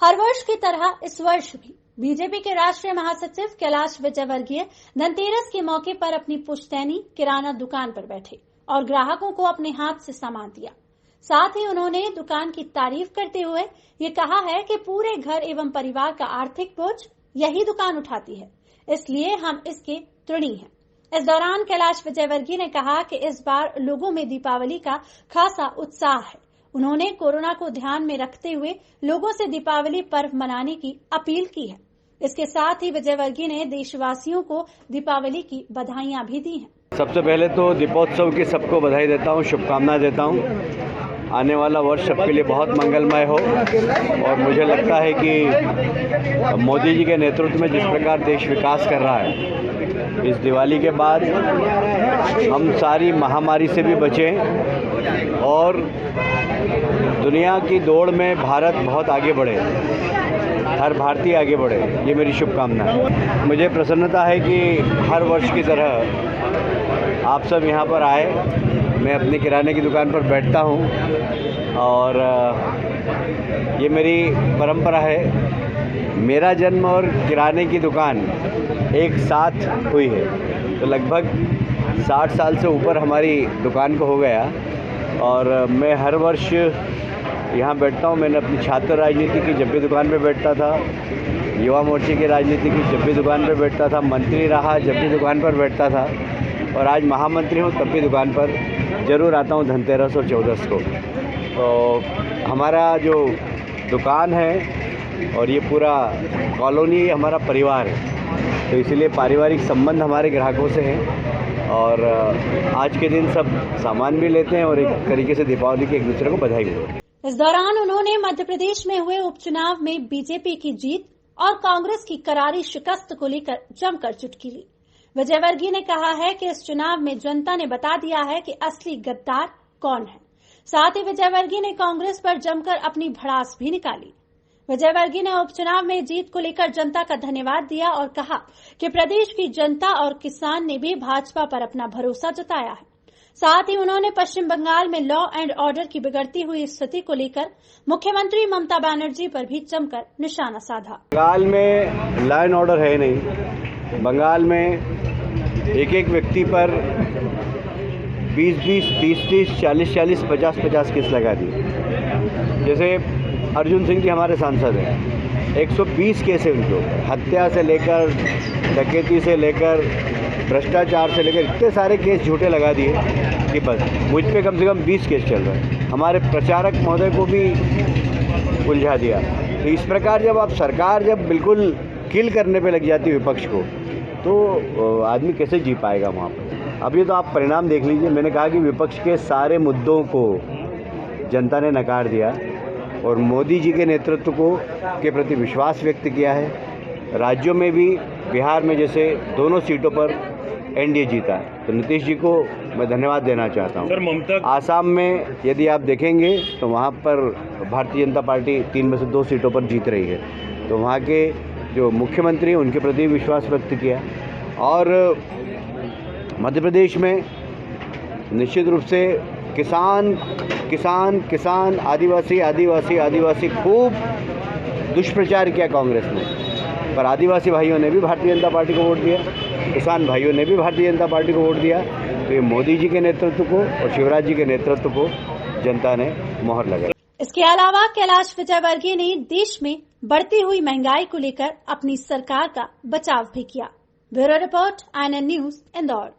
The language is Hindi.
हर वर्ष की तरह इस वर्ष भी बीजेपी के राष्ट्रीय महासचिव कैलाश विजयवर्गीय धनतेरस के मौके पर अपनी पुश्तैनी किराना दुकान पर बैठे और ग्राहकों को अपने हाथ से सामान दिया। साथ ही उन्होंने दुकान की तारीफ करते हुए ये कहा है कि पूरे घर एवं परिवार का आर्थिक बोझ यही दुकान उठाती है, इसलिए हम इसके ऋणी हैं। इस दौरान कैलाश विजयवर्गीय ने कहा कि इस बार लोगों में दीपावली का खासा उत्साह है। उन्होंने कोरोना को ध्यान में रखते हुए लोगों से दीपावली पर्व मनाने की अपील की है। इसके साथ ही विजयवर्गीय ने देशवासियों को दीपावली की बधाइयां भी दी हैं। सबसे पहले तो दीपोत्सव की सबको बधाई देता हूं, शुभकामनाएं देता हूं। आने वाला वर्ष सबके लिए बहुत मंगलमय हो और मुझे लगता है कि मोदी जी के नेतृत्व में जिस प्रकार देश विकास कर रहा है, इस दिवाली के बाद हम सारी महामारी से भी बचें और दुनिया की दौड़ में भारत बहुत आगे बढ़े, हर भारतीय आगे बढ़े, ये मेरी शुभकामना है। मुझे प्रसन्नता है कि हर वर्ष की तरह आप सब यहाँ पर आए। मैं अपनी किराने की दुकान पर बैठता हूँ और ये मेरी परंपरा है। मेरा जन्म और किराने की दुकान एक साथ हुई है, तो लगभग 60 साल से ऊपर हमारी दुकान को हो गया और मैं हर वर्ष यहाँ बैठता हूँ। मैंने अपनी छात्र राजनीति की जब भी दुकान पे बैठता था, युवा मोर्चे की राजनीति की जब भी दुकान पे बैठता था, मंत्री रहा जब भी दुकान पर बैठता था और आज महामंत्री हूँ तब भी दुकान पर ज़रूर आता हूँ धनतेरस और चौदस को। तो हमारा जो दुकान है और ये पूरा कॉलोनी हमारा परिवार है, तो इसलिए पारिवारिक संबंध हमारे ग्राहकों से हैं और आज के दिन सब सामान भी लेते हैं और एक तरीके से दीपावली की एक दूसरे को बधाई भी देते हैं। इस दौरान उन्होंने मध्य प्रदेश में हुए उपचुनाव में बीजेपी की जीत और कांग्रेस की करारी शिकस्त को लेकर जमकर चुटकी ली। विजयवर्गीय ने कहा है कि इस चुनाव में जनता ने बता दिया है कि असली गद्दार कौन है। साथ ही विजयवर्गीय ने कांग्रेस पर जमकर अपनी भड़ास भी निकाली। विजयवर्गीय ने उपचुनाव में जीत को लेकर जनता का धन्यवाद दिया और कहा कि प्रदेश की जनता और किसान ने भी भाजपा पर अपना भरोसा जताया है। साथ ही उन्होंने पश्चिम बंगाल में लॉ एंड ऑर्डर की बिगड़ती हुई स्थिति को लेकर मुख्यमंत्री ममता बनर्जी पर भी जमकर निशाना साधा। बंगाल में लॉ एंड ऑर्डर है नहीं। बंगाल में एक एक व्यक्ति पर 20-20, 30-30, 40-40, 50-50 केस लगा दी। जैसे अर्जुन सिंह जी हमारे सांसद हैं, 120 केस है उनके ऊपर, हत्या से लेकर डकैती से लेकर भ्रष्टाचार से लेकर इतने सारे केस झूठे लगा दिए कि बस मुझ पे कम से कम 20 केस चल रहे हैं। हमारे प्रचारक महोदय को भी उलझा दिया। तो इस प्रकार जब आप सरकार जब बिल्कुल किल करने पे लग जाती है विपक्ष को, तो आदमी कैसे जी पाएगा वहाँ पर। अभी तो आप परिणाम देख लीजिए। मैंने कहा कि विपक्ष के सारे मुद्दों को जनता ने नकार दिया और मोदी जी के नेतृत्व को के प्रति विश्वास व्यक्त किया है। राज्यों में भी, बिहार में जैसे दोनों सीटों पर एनडीए जीता है, तो नीतीश जी को मैं धन्यवाद देना चाहता हूँ। आसाम में यदि आप देखेंगे तो वहाँ पर भारतीय जनता पार्टी 3 में से 2 सीटों पर जीत रही है, तो वहाँ के जो मुख्यमंत्री उनके प्रति विश्वास व्यक्त किया। और मध्य प्रदेश में निश्चित रूप से किसान किसान किसान आदिवासी आदिवासी आदिवासी खूब दुष्प्रचार किया कांग्रेस ने, पर आदिवासी भाइयों ने भी भारतीय जनता पार्टी को वोट दिया, किसान भाइयों ने भी भारतीय जनता पार्टी को वोट दिया। तो ये मोदी जी के नेतृत्व को और शिवराज जी के नेतृत्व को जनता ने मोहर लगाई। इसके अलावा कैलाश विजयवर्गीय ने देश में बढ़ती हुई महंगाई को लेकर अपनी सरकार का बचाव भी किया। Bureau report, INN news, Indore.